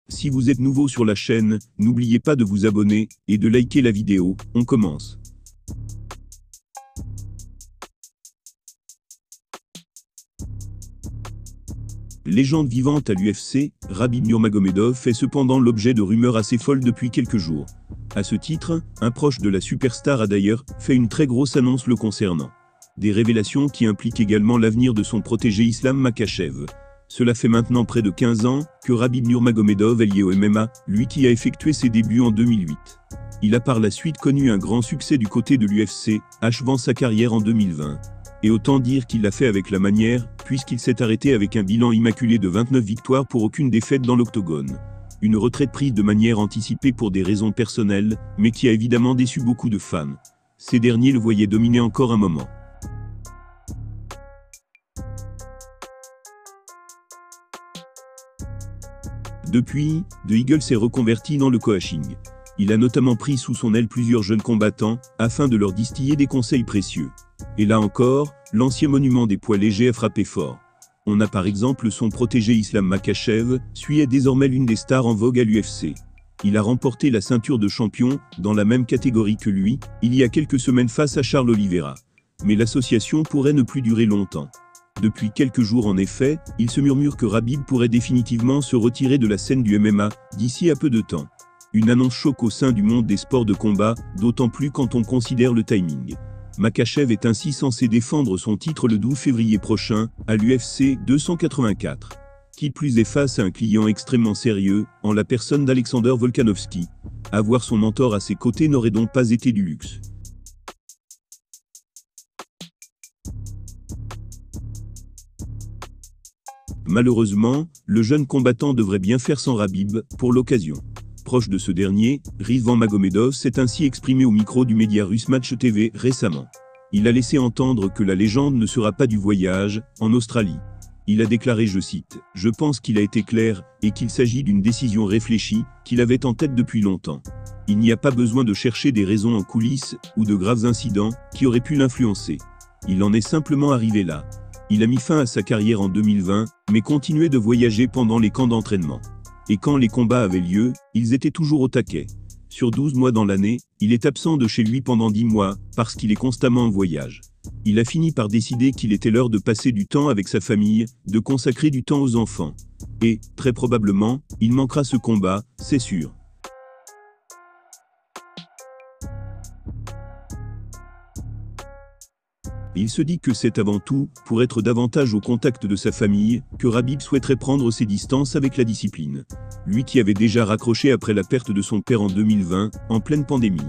Si vous êtes nouveau sur la chaîne, n'oubliez pas de vous abonner et de liker la vidéo. On commence. Légende vivante à l'UFC, Khabib Nurmagomedov fait cependant l'objet de rumeurs assez folles depuis quelques jours. À ce titre, un proche de la superstar a d'ailleurs fait une très grosse annonce le concernant. Des révélations qui impliquent également l'avenir de son protégé Islam Makhachev. Cela fait maintenant près de 15 ans que Khabib Nurmagomedov est lié au MMA, lui qui a effectué ses débuts en 2008. Il a par la suite connu un grand succès du côté de l'UFC, achevant sa carrière en 2020. Et autant dire qu'il l'a fait avec la manière, puisqu'il s'est arrêté avec un bilan immaculé de 29 victoires pour aucune défaite dans l'octogone. Une retraite prise de manière anticipée pour des raisons personnelles, mais qui a évidemment déçu beaucoup de fans. Ces derniers le voyaient dominer encore un moment. Depuis, The Eagle s'est reconverti dans le coaching. Il a notamment pris sous son aile plusieurs jeunes combattants, afin de leur distiller des conseils précieux. Et là encore, l'ancien monument des poids légers a frappé fort. On a par exemple son protégé Islam Makhachev, celui est désormais l'une des stars en vogue à l'UFC. Il a remporté la ceinture de champion, dans la même catégorie que lui, il y a quelques semaines face à Charles Oliveira. Mais l'association pourrait ne plus durer longtemps. Depuis quelques jours en effet, il se murmure que Khabib pourrait définitivement se retirer de la scène du MMA, d'ici à peu de temps. Une annonce choc au sein du monde des sports de combat, d'autant plus quand on considère le timing. Makhachev est ainsi censé défendre son titre le 12 février prochain, à l'UFC 284. Qui plus est face à un client extrêmement sérieux, en la personne d'Alexander Volkanovski. Avoir son mentor à ses côtés n'aurait donc pas été du luxe. Malheureusement, le jeune combattant devrait bien faire sans Khabib, pour l'occasion. Proche de ce dernier, Rizvan Magomedov s'est ainsi exprimé au micro du média russe Match TV récemment. Il a laissé entendre que la légende ne sera pas du voyage, en Australie. Il a déclaré, je cite, « Je pense qu'il a été clair, et qu'il s'agit d'une décision réfléchie, qu'il avait en tête depuis longtemps. Il n'y a pas besoin de chercher des raisons en coulisses, ou de graves incidents, qui auraient pu l'influencer. Il en est simplement arrivé là. Il a mis fin à sa carrière en 2020, mais continuait de voyager pendant les camps d'entraînement. Et quand les combats avaient lieu, ils étaient toujours au taquet. Sur 12 mois dans l'année, il est absent de chez lui pendant 10 mois, parce qu'il est constamment en voyage. Il a fini par décider qu'il était l'heure de passer du temps avec sa famille, de consacrer du temps aux enfants. Et, très probablement, il manquera ce combat, c'est sûr. Il se dit que c'est avant tout, pour être davantage au contact de sa famille, que Khabib souhaiterait prendre ses distances avec la discipline. Lui qui avait déjà raccroché après la perte de son père en 2020, en pleine pandémie.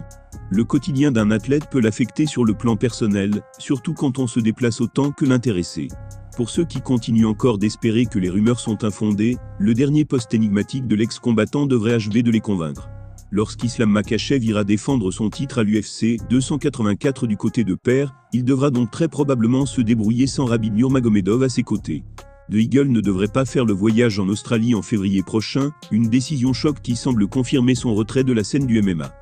Le quotidien d'un athlète peut l'affecter sur le plan personnel, surtout quand on se déplace autant que l'intéressé. Pour ceux qui continuent encore d'espérer que les rumeurs sont infondées, le dernier post énigmatique de l'ex-combattant devrait achever de les convaincre. Lorsqu'Islam Makhachev ira défendre son titre à l'UFC 284 du côté de père, il devra donc très probablement se débrouiller sans Khabib Nurmagomedov à ses côtés. The Eagle ne devrait pas faire le voyage en Australie en février prochain, une décision choc qui semble confirmer son retrait de la scène du MMA.